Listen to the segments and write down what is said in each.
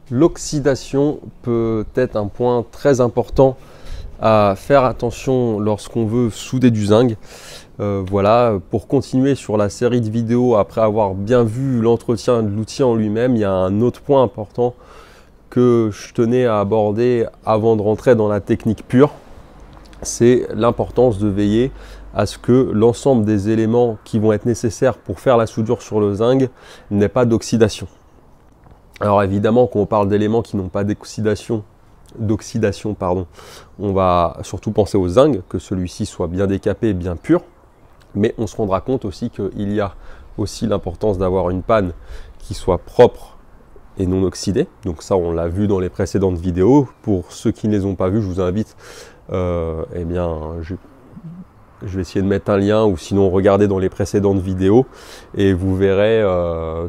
L'oxydation peut être un point très important à faire attention lorsqu'on veut souder du zinc. Voilà, pour continuer sur la série de vidéos, après avoir bien vu l'entretien de l'outil en lui-même, il y a un autre point important que je tenais à aborder avant de rentrer dans la technique pure. C'est l'importance de veiller à ce que l'ensemble des éléments qui vont être nécessaires pour faire la soudure sur le zinc n'ait pas d'oxydation. Alors évidemment, quand on parle d'éléments qui n'ont pas d'oxydation, on va surtout penser au zinc, que celui-ci soit bien décapé et bien pur. Mais on se rendra compte aussi qu'il y a aussi l'importance d'avoir une panne qui soit propre et non oxydée. Donc ça, on l'a vu dans les précédentes vidéos. Pour ceux qui ne les ont pas vues, je vous invite, eh bien, je vais essayer de mettre un lien, ou sinon regardez dans les précédentes vidéos et vous verrez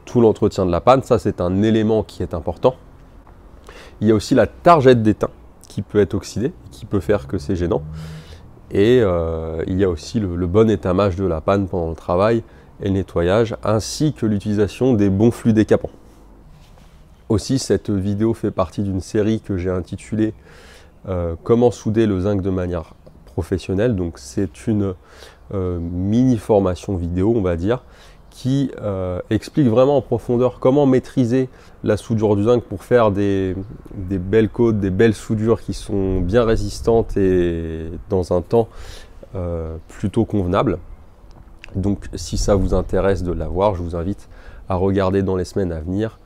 tout l'entretien de la panne. Ça, c'est un élément qui est important. Il y a aussi la targette d'étain qui peut être oxydée, qui peut faire que c'est gênant. Et il y a aussi le bon étamage de la panne pendant le travail et le nettoyage, ainsi que l'utilisation des bons flux décapants. Aussi, cette vidéo fait partie d'une série que j'ai intitulée Comment souder le zinc de manière professionnelle. Donc c'est une mini formation vidéo, on va dire, qui explique vraiment en profondeur comment maîtriser la soudure du zinc pour faire des belles côtes, des belles soudures qui sont bien résistantes et dans un temps plutôt convenable. Donc si ça vous intéresse de la voir, je vous invite à regarder dans les semaines à venir,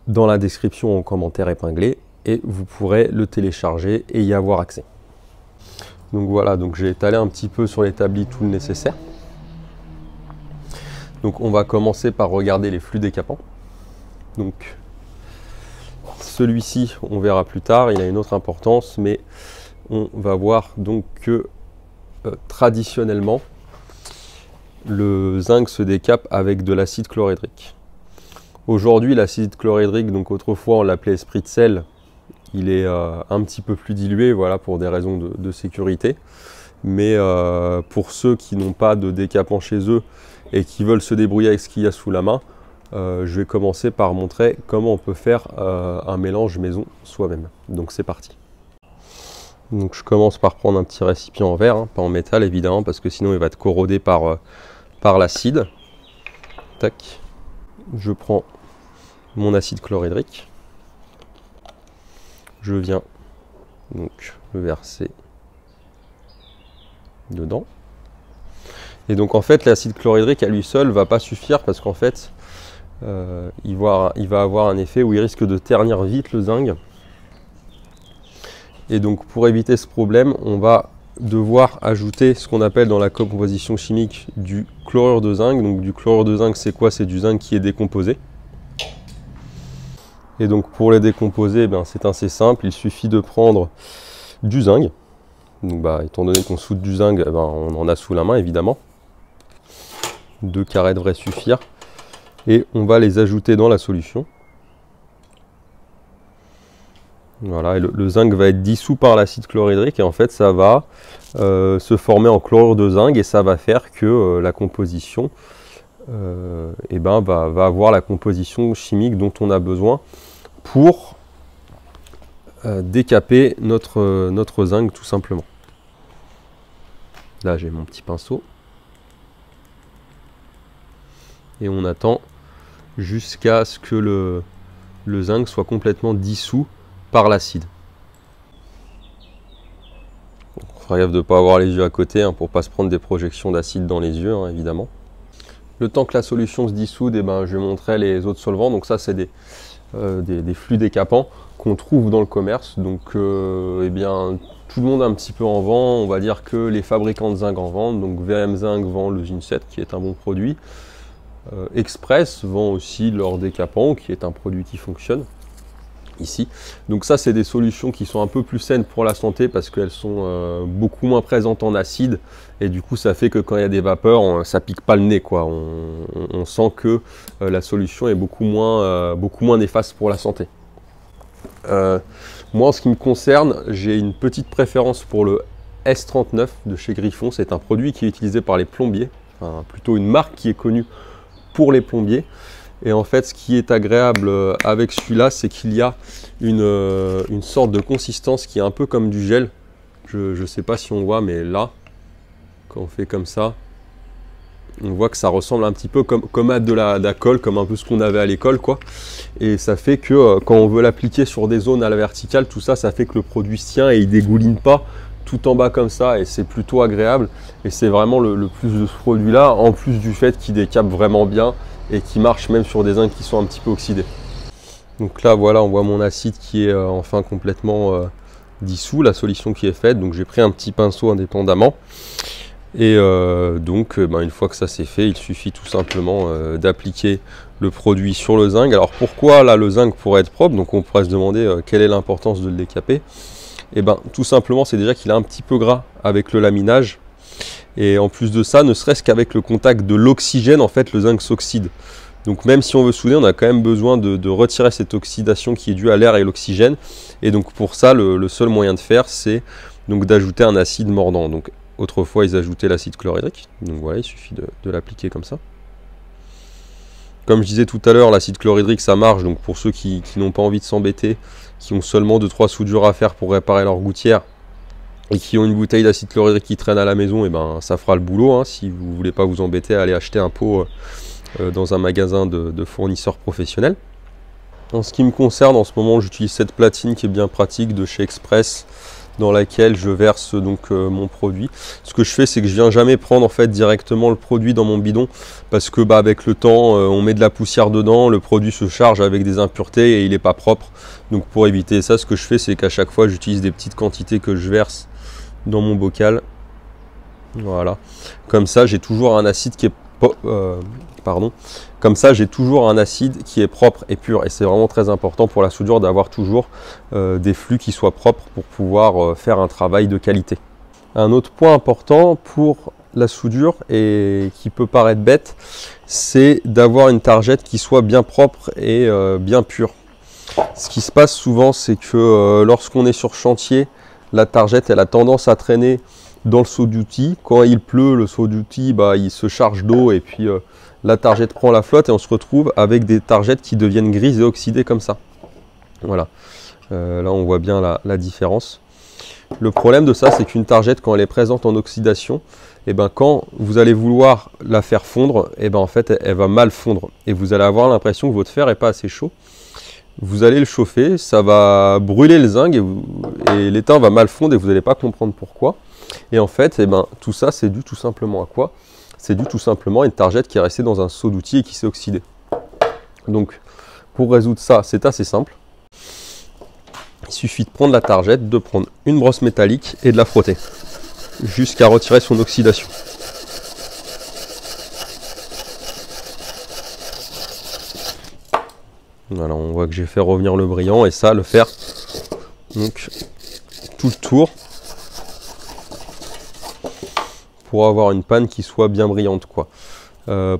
dans la description en commentaire épinglé, et vous pourrez le télécharger et y avoir accès. Donc voilà, donc j'ai étalé un petit peu sur l'établi tout le nécessaire. Donc on va commencer par regarder les flux décapants. Donc celui-ci, on verra plus tard, il a une autre importance, mais on va voir donc que traditionnellement, le zinc se décape avec de l'acide chlorhydrique. Aujourd'hui, l'acide chlorhydrique, donc autrefois on l'appelait esprit de sel, il est un petit peu plus dilué, voilà, pour des raisons de sécurité. Mais pour ceux qui n'ont pas de décapant chez eux et qui veulent se débrouiller avec ce qu'il y a sous la main, je vais commencer par montrer comment on peut faire un mélange maison soi-même. Donc c'est parti. Donc je commence par prendre un petit récipient en verre, hein, pas en métal évidemment, parce que sinon il va être corrodé par l'acide. Tac. Je prends mon acide chlorhydrique. Je viens donc le verser dedans. Et donc en fait l'acide chlorhydrique à lui seul ne va pas suffire, parce qu'en fait il va avoir un effet où il risque de ternir vite le zinc. Et donc pour éviter ce problème, on va devoir ajouter ce qu'on appelle dans la composition chimique du chlorure de zinc. Donc du chlorure de zinc, c'est quoi? C'est du zinc qui est décomposé. Et donc pour les décomposer, c'est assez simple, il suffit de prendre du zinc. Donc étant donné qu'on soude du zinc, on en a sous la main évidemment. 2 carrés devraient suffire. Et on va les ajouter dans la solution. Voilà, et le zinc va être dissous par l'acide chlorhydrique, et en fait ça va se former en chlorure de zinc, et ça va faire que la composition va avoir la composition chimique dont on a besoin pour décaper notre zinc tout simplement. Là j'ai mon petit pinceau. Et on attend jusqu'à ce que le zinc soit complètement dissous par l'acide. On fera gaffe de ne pas avoir les yeux à côté, hein, pour ne pas se prendre des projections d'acide dans les yeux, hein, évidemment. Le temps que la solution se dissoude, je vais montrer les autres solvants. Donc ça c'est des flux décapants qu'on trouve dans le commerce. Donc tout le monde un petit peu en vend. On va dire que les fabricants de zinc en vendent. Donc VM Zinc vend le Zinset, qui est un bon produit. Express vend aussi leur décapant, qui est un produit qui fonctionne ici. Donc ça c'est des solutions qui sont un peu plus saines pour la santé, parce qu'elles sont beaucoup moins présentes en acide, et du coup ça fait que quand il y a des vapeurs, ça pique pas le nez, quoi. On sent que la solution est beaucoup moins néfaste pour la santé. Moi en ce qui me concerne, j'ai une petite préférence pour le S39 de chez Griffon. C'est un produit qui est utilisé par les plombiers, enfin, plutôt une marque qui est connue pour les plombiers. Et en fait, ce qui est agréable avec celui-là, c'est qu'il y a une sorte de consistance qui est un peu comme du gel. Je ne sais pas si on voit, mais là, quand on fait comme ça, on voit que ça ressemble un petit peu comme à de la colle, comme un peu ce qu'on avait à l'école, quoi. Et ça fait que quand on veut l'appliquer sur des zones à la verticale, tout ça, ça fait que le produit se tient et il dégouline pas tout en bas comme ça, et c'est plutôt agréable. Et c'est vraiment le plus de ce produit-là, en plus du fait qu'il décape vraiment bien et qui marche même sur des zincs qui sont un petit peu oxydés. Donc là, voilà, on voit mon acide qui est enfin complètement dissous, la solution qui est faite. Donc j'ai pris un petit pinceau indépendamment. Et une fois que ça c'est fait, il suffit tout simplement d'appliquer le produit sur le zinc. Alors pourquoi là le zinc pourrait être propre? Donc on pourrait se demander quelle est l'importance de le décaper. Et tout simplement c'est déjà qu'il est un petit peu gras avec le laminage. Et en plus de ça, ne serait-ce qu'avec le contact de l'oxygène, en fait le zinc s'oxyde. Donc même si on veut souder, on a quand même besoin de retirer cette oxydation qui est due à l'air et l'oxygène. Et donc pour ça, le seul moyen de faire, c'est donc d'ajouter un acide mordant. Donc autrefois, ils ajoutaient l'acide chlorhydrique. Donc voilà, il suffit de l'appliquer comme ça. Comme je disais tout à l'heure, l'acide chlorhydrique, ça marche. Donc pour ceux qui n'ont pas envie de s'embêter, qui ont seulement 2-3 soudures à faire pour réparer leur gouttière, et qui ont une bouteille d'acide chlorhydrique qui traîne à la maison, et ça fera le boulot. Hein. Si vous ne voulez pas vous embêter à aller acheter un pot dans un magasin de fournisseurs professionnels. En ce qui me concerne, en ce moment, j'utilise cette platine qui est bien pratique de chez Express, dans laquelle je verse donc mon produit. Ce que je fais, c'est que je viens jamais prendre en fait directement le produit dans mon bidon, parce que avec le temps, on met de la poussière dedans, le produit se charge avec des impuretés et il n'est pas propre. Donc pour éviter ça, ce que je fais, c'est qu'à chaque fois, j'utilise des petites quantités que je verse dans mon bocal. Voilà. Comme ça, j'ai toujours un acide qui est Comme ça, j'ai toujours un acide qui est propre et pur. Et c'est vraiment très important pour la soudure d'avoir toujours des flux qui soient propres pour pouvoir faire un travail de qualité. Un autre point important pour la soudure, et qui peut paraître bête, c'est d'avoir une targette qui soit bien propre et bien pure. Ce qui se passe souvent, c'est que lorsqu'on est sur chantier, la targette elle a tendance à traîner dans le seau d'outil. Quand il pleut, le seau d'outil il se charge d'eau et puis la targette prend la flotte et on se retrouve avec des targettes qui deviennent grises et oxydées comme ça. Voilà, là on voit bien la différence. Le problème de ça, c'est qu'une targette, quand elle est présente en oxydation, quand vous allez vouloir la faire fondre, en fait elle va mal fondre et vous allez avoir l'impression que votre fer n'est pas assez chaud. Vous allez le chauffer, ça va brûler le zinc et l'étain va mal fondre et vous n'allez pas comprendre pourquoi. Et en fait, tout ça, c'est dû tout simplement à quoi? C'est dû tout simplement à une targette qui est restée dans un seau d'outils et qui s'est oxydée. Donc, pour résoudre ça, c'est assez simple. Il suffit de prendre la targette, de prendre une brosse métallique et de la frotter jusqu'à retirer son oxydation. Voilà, on voit que j'ai fait revenir le brillant et ça, le faire donc tout le tour pour avoir une panne qui soit bien brillante, quoi.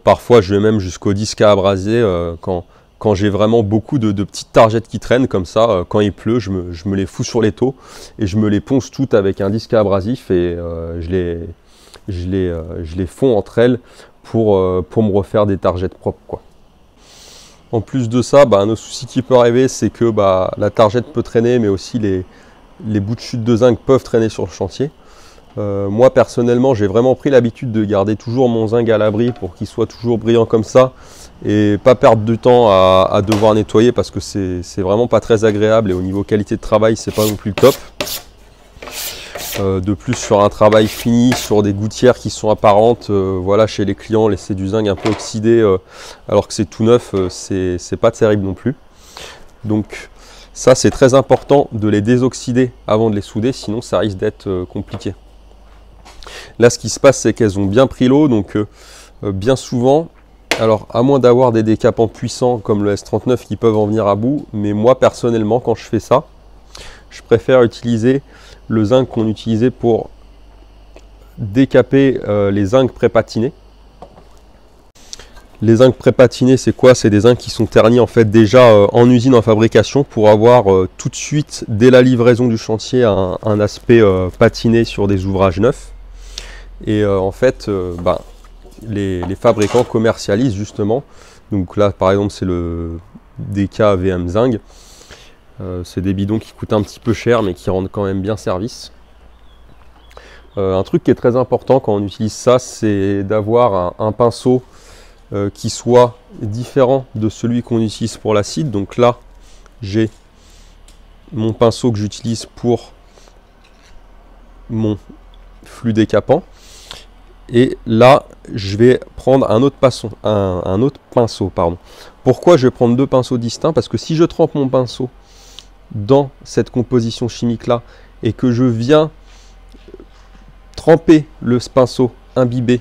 Parfois, je vais même jusqu'au disque à abraser quand j'ai vraiment beaucoup de petites targettes qui traînent comme ça. Quand il pleut, je me les fous sur les taux et je me les ponce toutes avec un disque abrasif et je les fonds entre elles pour me refaire des targettes propres, quoi. En plus de ça, un autre souci qui peut arriver, c'est que la targette peut traîner, mais aussi les bouts de chute de zinc peuvent traîner sur le chantier. Moi personnellement, j'ai vraiment pris l'habitude de garder toujours mon zinc à l'abri pour qu'il soit toujours brillant comme ça et pas perdre de temps à devoir nettoyer, parce que c'est vraiment pas très agréable et au niveau qualité de travail, c'est pas non plus le top. De plus, sur un travail fini, sur des gouttières qui sont apparentes, voilà, chez les clients, laisser du zinc un peu oxydé alors que c'est tout neuf, c'est pas terrible non plus. Donc ça, c'est très important de les désoxyder avant de les souder, sinon ça risque d'être compliqué. Là, ce qui se passe, c'est qu'elles ont bien pris l'eau, donc bien souvent, alors à moins d'avoir des décapants puissants comme le S39 qui peuvent en venir à bout, mais moi personnellement, quand je fais ça, je préfère utiliser le zinc qu'on utilisait pour décaper les zincs pré-patinés. Les zincs pré-patinés, c'est quoi? C'est des zincs qui sont ternis en fait déjà en usine en fabrication pour avoir tout de suite, dès la livraison du chantier, un aspect patiné sur des ouvrages neufs. Et en fait, les fabricants commercialisent justement Donc là, par exemple, c'est le DK VM Zinc. C'est des bidons qui coûtent un petit peu cher, mais qui rendent quand même bien service. Un truc qui est très important quand on utilise ça, c'est d'avoir un pinceau qui soit différent de celui qu'on utilise pour l'acide. Donc là, j'ai mon pinceau que j'utilise pour mon flux décapant. Et là, je vais prendre un autre pinceau. Pourquoi je vais prendre deux pinceaux distincts? Parce que si je trempe mon pinceau dans cette composition chimique là et que je viens tremper le pinceau imbibé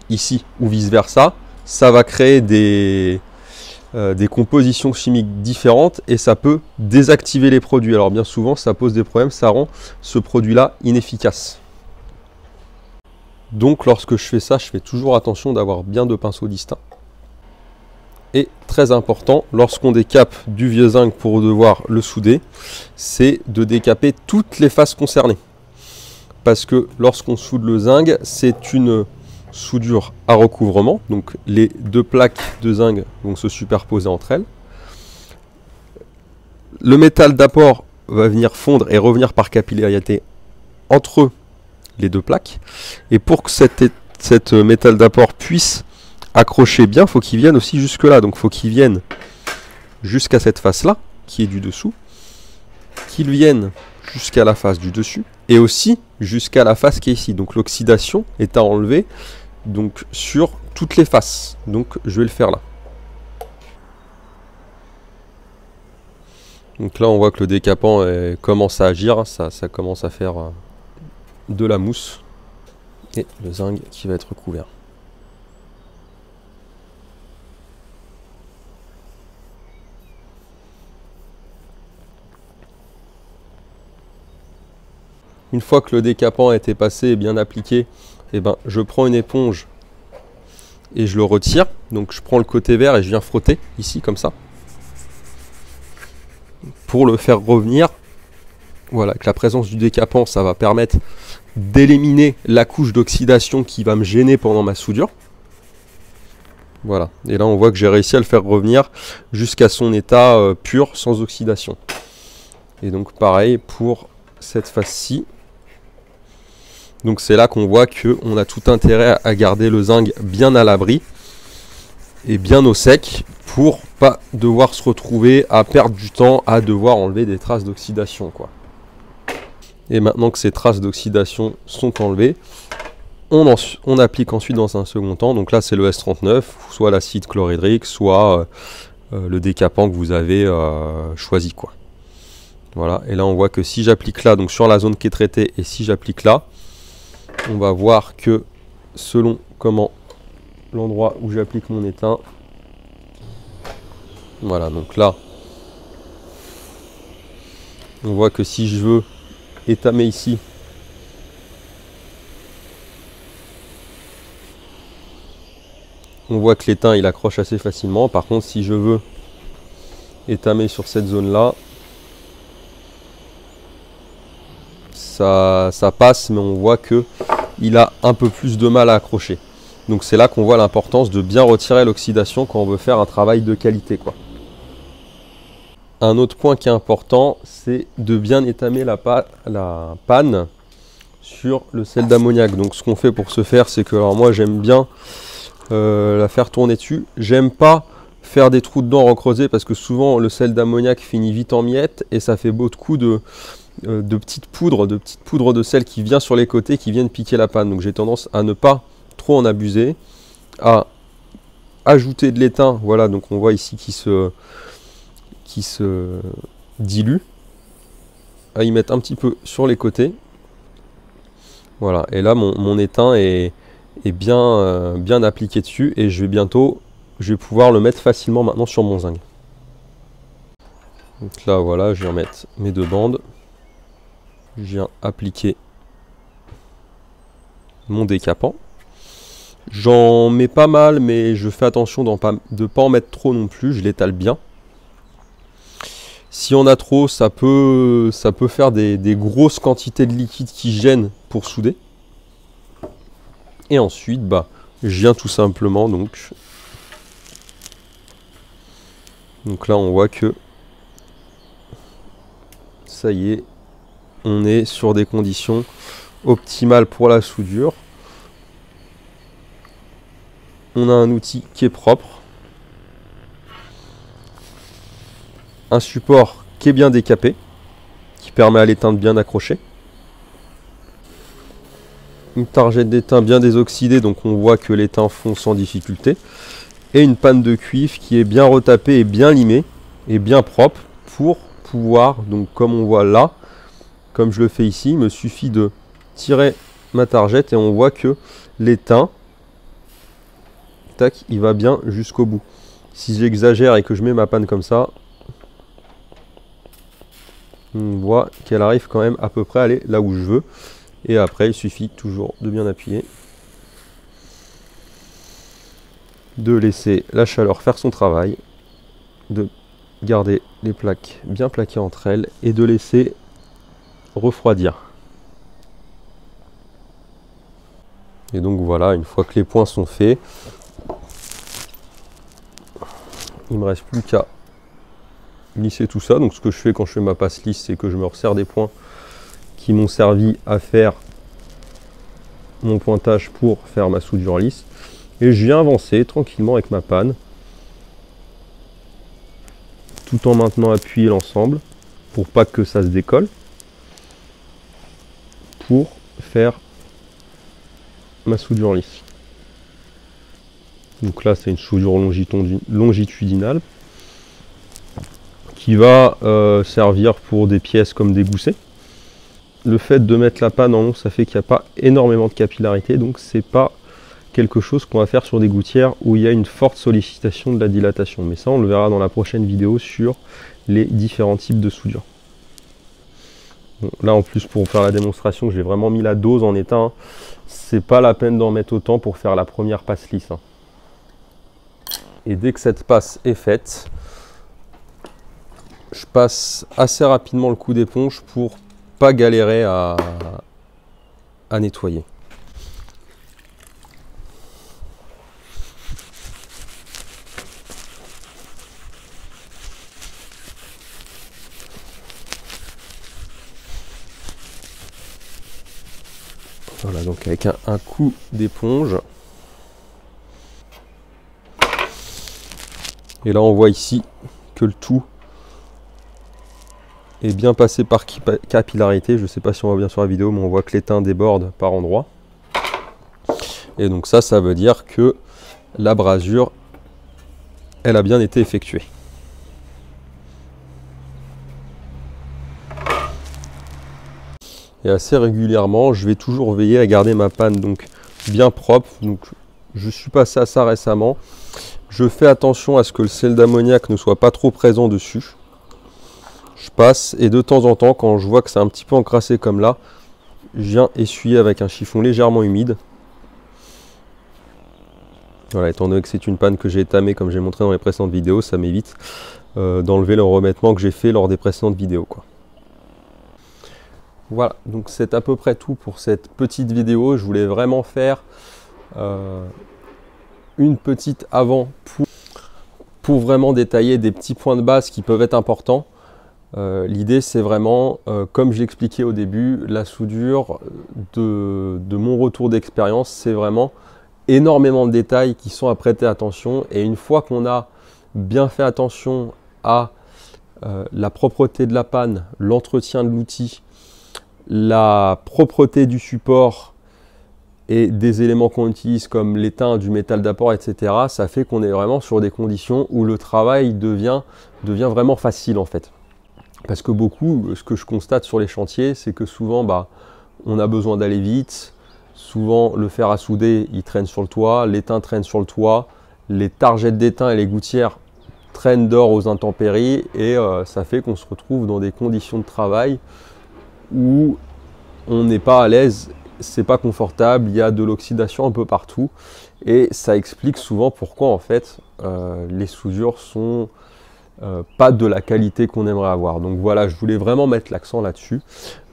ici ou vice versa, ça va créer des compositions chimiques différentes et ça peut désactiver les produits. Alors bien souvent ça pose des problèmes, ça rend ce produit là inefficace. Donc lorsque je fais ça, je fais toujours attention d'avoir bien deux pinceaux distincts. Et très important, lorsqu'on décape du vieux zinc pour devoir le souder, c'est de décaper toutes les faces concernées. Parce que lorsqu'on soude le zinc, c'est une soudure à recouvrement. Donc les deux plaques de zinc vont se superposer entre elles. Le métal d'apport va venir fondre et revenir par capillarité entre les deux plaques. Et pour que cette métal d'apport puisse accrocher bien, il faut qu'il vienne aussi jusque là. Donc il faut qu'il vienne jusqu'à cette face là, qui est du dessous, qu'il vienne jusqu'à la face du dessus, et aussi jusqu'à la face qui est ici. Donc l'oxydation est à enlever donc sur toutes les faces. Donc je vais le faire là. Donc là on voit que le décapant commence à agir, ça commence à faire de la mousse et le zinc qui va être recouvert. Une fois que le décapant a été passé et bien appliqué, eh ben, je prends une éponge et je le retire. Donc je prends le côté vert et je viens frotter ici comme ça pour le faire revenir. Voilà, avec la présence du décapant, ça va permettre d'éliminer la couche d'oxydation qui va me gêner pendant ma soudure. Voilà, et là on voit que j'ai réussi à le faire revenir jusqu'à son état pur, sans oxydation. Et donc pareil pour cette face-ci. Donc c'est là qu'on voit qu'on a tout intérêt à garder le zinc bien à l'abri et bien au sec pour pas devoir se retrouver à perdre du temps à devoir enlever des traces d'oxydation, quoi. Et maintenant que ces traces d'oxydation sont enlevées, on applique ensuite dans un second temps. Donc là c'est le S39, soit l'acide chlorhydrique, soit le décapant que vous avez choisi, quoi. Voilà, et là on voit que si j'applique là, donc sur la zone qui est traitée, et si j'applique là, on va voir que selon comment l'endroit où j'applique mon étain, voilà, donc là on voit que si je veux étamer ici, on voit que l'étain il accroche assez facilement. Par contre si je veux étamer sur cette zone là, ça passe, mais on voit que il a un peu plus de mal à accrocher. Donc c'est là qu'on voit l'importance de bien retirer l'oxydation quand on veut faire un travail de qualité, quoi. Un autre point qui est important, c'est de bien étamer la panne sur le sel d'ammoniac. Donc ce qu'on fait pour ce faire, c'est que alors moi j'aime bien la faire tourner dessus. J'aime pas faire des trous dedans recreuser parce que souvent le sel d'ammoniac finit vite en miettes et ça fait beaucoup de petites poudres de sel qui vient sur les côtés, qui viennent piquer la panne. Donc j'ai tendance à ne pas trop en abuser, à ajouter de l'étain, voilà, donc on voit ici qui se dilue, à y mettre un petit peu sur les côtés, voilà, et là mon étain est bien appliqué dessus et je vais pouvoir le mettre facilement maintenant sur mon zinc. Donc là voilà, je vais remettre mes deux bandes. Je viens appliquer mon décapant. J'en mets pas mal, mais je fais attention de ne pas en mettre trop non plus. Je l'étale bien. Si on a trop, ça peut faire des grosses quantités de liquide qui gênent pour souder. Et ensuite, je viens tout simplement donc Donc là, on voit que ça y est, on est sur des conditions optimales pour la soudure. On a un outil qui est propre, un support qui est bien décapé, qui permet à l'étain de bien accrocher, une targette d'étain bien désoxydée, donc on voit que l'étain fond sans difficulté, et une panne de cuivre qui est bien retapée et bien limée et bien propre pour pouvoir, donc comme on voit là, comme je le fais ici, il me suffit de tirer ma targette et on voit que l'étain, tac, il va bien jusqu'au bout. Si j'exagère et que je mets ma panne comme ça, on voit qu'elle arrive quand même à peu près à aller là où je veux. Et après, il suffit toujours de bien appuyer, de laisser la chaleur faire son travail, de garder les plaques bien plaquées entre elles et de laisser refroidir. Et donc voilà, une fois que les points sont faits, il ne me reste plus qu'à lisser tout ça. Donc ce que je fais quand je fais ma passe lisse, c'est que je me resserre des points qui m'ont servi à faire mon pointage pour faire ma soudure lisse. Et je viens avancer tranquillement avec ma panne, tout en maintenant appuyé l'ensemble pour pas que ça se décolle, pour faire ma soudure lisse. Donc là, c'est une soudure longitudinale qui va servir pour des pièces comme des goussets. Le fait de mettre la panne en long, ça fait qu'il n'y a pas énormément de capillarité, donc c'est pas quelque chose qu'on va faire sur des gouttières où il y a une forte sollicitation de la dilatation. Mais ça, on le verra dans la prochaine vidéo sur les différents types de soudure. Bon, là, en plus, pour faire la démonstration, j'ai vraiment mis la dose en étain. C'est pas la peine d'en mettre autant pour faire la première passe lisse. Et dès que cette passe est faite, je passe assez rapidement le coup d'éponge pour pas galérer à nettoyer. Voilà, donc avec un coup d'éponge. Et là, on voit ici que le tout est bien passé par capillarité. Je ne sais pas si on voit bien sur la vidéo, mais on voit que l'étain déborde par endroits. Et donc ça veut dire que la brasure, elle a bien été effectuée. Et assez régulièrement, je vais toujours veiller à garder ma panne donc bien propre. Donc, je suis passé à ça récemment. Je fais attention à ce que le sel d'ammoniac ne soit pas trop présent dessus. Je passe et de temps en temps, quand je vois que c'est un petit peu encrassé comme là, je viens essuyer avec un chiffon légèrement humide. Voilà, étant donné que c'est une panne que j'ai étamée comme j'ai montré dans les précédentes vidéos, ça m'évite d'enlever le remettement que j'ai fait lors des précédentes vidéos, quoi. Voilà, donc c'est à peu près tout pour cette petite vidéo. Je voulais vraiment faire une petite avant pour vraiment détailler des petits points de base qui peuvent être importants. L'idée, c'est vraiment, comme je l'expliquais au début, la soudure de mon retour d'expérience, c'est vraiment énormément de détails qui sont à prêter attention. Et une fois qu'on a bien fait attention à la propreté de la panne, l'entretien de l'outil, la propreté du support et des éléments qu'on utilise comme l'étain, du métal d'apport, etc., ça fait qu'on est vraiment sur des conditions où le travail devient vraiment facile en fait. Parce que beaucoup, ce que je constate sur les chantiers, c'est que souvent, on a besoin d'aller vite. Souvent, le fer à souder, il traîne sur le toit, l'étain traîne sur le toit, les targettes d'étain et les gouttières traînent dehors aux intempéries et ça fait qu'on se retrouve dans des conditions de travail où on n'est pas à l'aise, c'est pas confortable, il y a de l'oxydation un peu partout et ça explique souvent pourquoi en fait les soudures sont pas de la qualité qu'on aimerait avoir. Donc voilà, je voulais vraiment mettre l'accent là-dessus.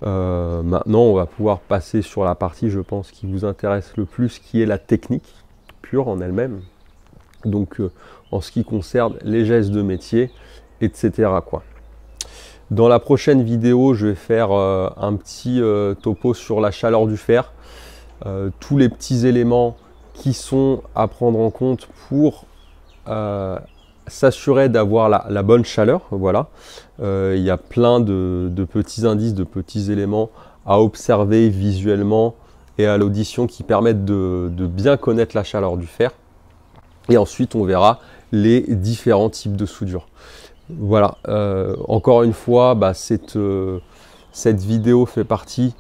Maintenant, on va pouvoir passer sur la partie, je pense, qui vous intéresse le plus, qui est la technique pure en elle-même. Donc en ce qui concerne les gestes de métier, etc. quoi. Dans la prochaine vidéo, je vais faire un petit topo sur la chaleur du fer, tous les petits éléments qui sont à prendre en compte pour s'assurer d'avoir la bonne chaleur. Voilà. Il y a plein de petits indices, de petits éléments à observer visuellement et à l'audition qui permettent de bien connaître la chaleur du fer. Et ensuite, on verra les différents types de soudure. Voilà, encore une fois, cette vidéo fait partie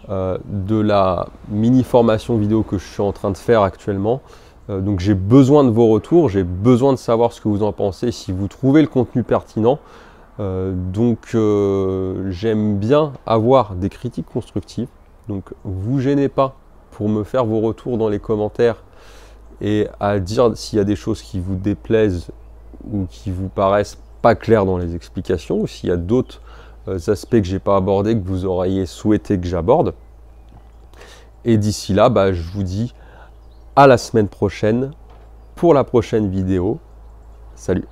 de la mini formation vidéo que je suis en train de faire actuellement. Donc j'ai besoin de vos retours, j'ai besoin de savoir ce que vous en pensez, si vous trouvez le contenu pertinent. J'aime bien avoir des critiques constructives. Donc vous gênez pas pour me faire vos retours dans les commentaires et à dire s'il y a des choses qui vous déplaisent ou qui vous paraissent pas claires dans les explications, ou s'il y a d'autres aspects que j'ai pas abordés que vous auriez souhaité que j'aborde. Et d'ici là, je vous dis à la semaine prochaine pour la prochaine vidéo. Salut!